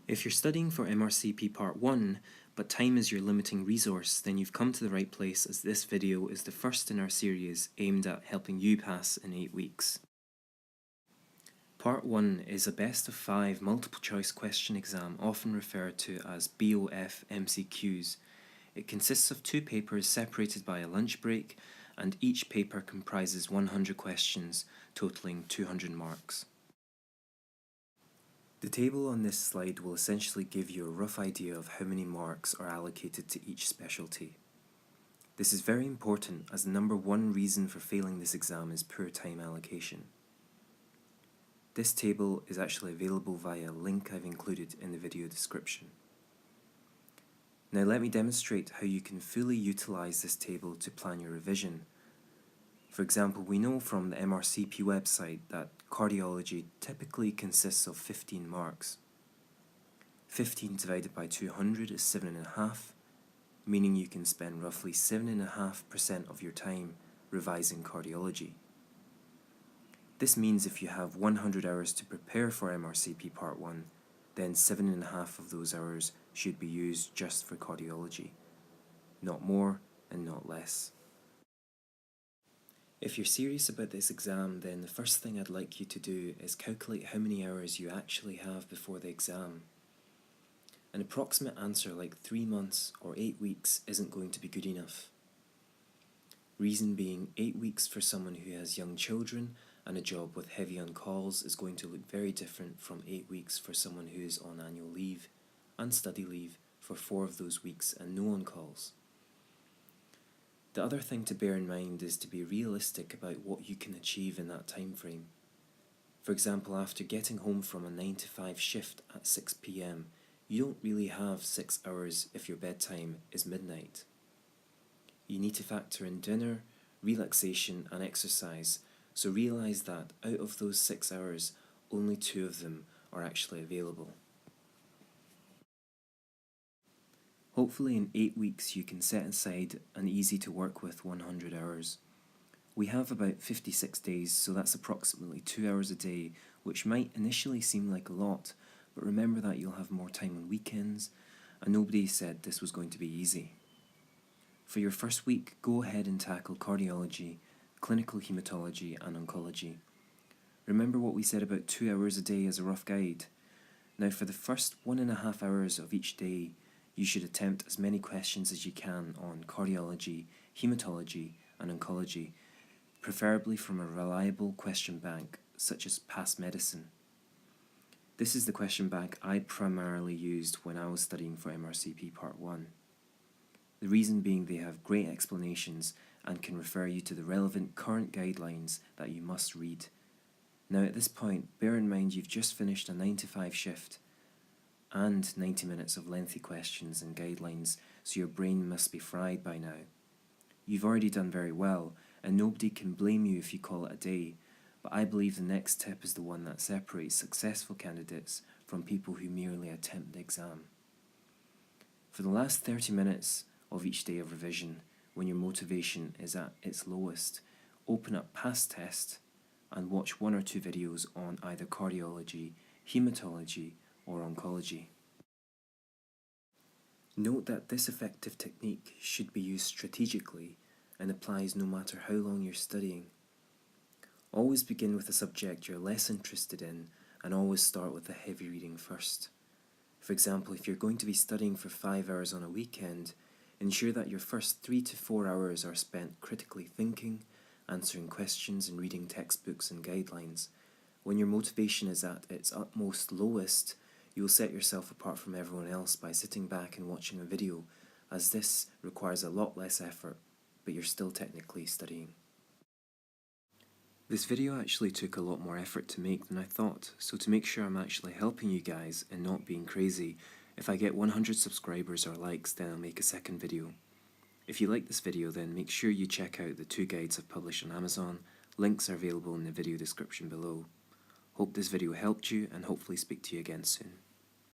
If you're studying for MRCP Part I, but time is your limiting resource, then you've come to the right place, as this video is the first in our series aimed at helping you pass in 8 weeks. Part I is a best of 5 multiple choice question exam, often referred to as BOF MCQs. It consists of 2 papers separated by a lunch break, and each paper comprises 100 questions, totaling 200 marks. The table on this slide will essentially give you a rough idea of how many marks are allocated to each specialty. This is very important, as the number one reason for failing this exam is poor time allocation. This table is actually available via a link I've included in the video description. Now let me demonstrate how you can fully utilize this table to plan your revision. For example, we know from the MRCP website that cardiology typically consists of 15 marks. 15 divided by 200 is 7.5, meaning you can spend roughly 7.5% of your time revising cardiology. This means if you have 100 hours to prepare for MRCP Part I, then 7.5 of those hours should be used just for cardiology. Not more and not less. If you're serious about this exam, then the first thing I'd like you to do is calculate how many hours you actually have before the exam. An approximate answer like 3 months or 8 weeks isn't going to be good enough. Reason being, 8 weeks for someone who has young children and a job with heavy on calls is going to look very different from 8 weeks for someone who is on annual leave and study leave for 4 of those weeks and no on calls. The other thing to bear in mind is to be realistic about what you can achieve in that time frame. For example, after getting home from a 9 to 5 shift at 6 p.m, you don't really have 6 hours if your bedtime is midnight. You need to factor in dinner, relaxation and exercise, so realise that out of those 6 hours, only 2 of them are actually available. Hopefully in 8 weeks you can set aside an easy to work with 100 hours. We have about 56 days, so that's approximately 2 hours a day, which might initially seem like a lot, but remember that you'll have more time on weekends, and nobody said this was going to be easy. For your first week, go ahead and tackle cardiology, clinical haematology and oncology. Remember what we said about 2 hours a day as a rough guide. Now for the first 1.5 hours of each day, you should attempt as many questions as you can on cardiology, haematology and oncology, preferably from a reliable question bank such as Past Medicine. This is the question bank I primarily used when I was studying for MRCP Part I. The reason being they have great explanations and can refer you to the relevant current guidelines that you must read. Now at this point, bear in mind you've just finished a 9 to 5 shift and 90 minutes of lengthy questions and guidelines, so your brain must be fried by now. You've already done very well, and nobody can blame you if you call it a day, but I believe the next step is the one that separates successful candidates from people who merely attempt the exam. For the last 30 minutes of each day of revision, when your motivation is at its lowest, open up Past Test and watch 1 or 2 videos on either cardiology, haematology or oncology. Note that this effective technique should be used strategically and applies no matter how long you're studying. Always begin with a subject you're less interested in, and always start with the heavy reading first. For example, if you're going to be studying for 5 hours on a weekend, ensure that your first 3 to 4 hours are spent critically thinking, answering questions and reading textbooks and guidelines. When your motivation is at its utmost lowest, you will set yourself apart from everyone else by sitting back and watching a video, as this requires a lot less effort, but you're still technically studying. This video actually took a lot more effort to make than I thought, so to make sure I'm actually helping you guys and not being crazy, if I get 100 subscribers or likes, then I'll make a second video. If you like this video, then make sure you check out the 2 guides I've published on Amazon. Links are available in the video description below. Hope this video helped you, and hopefully speak to you again soon.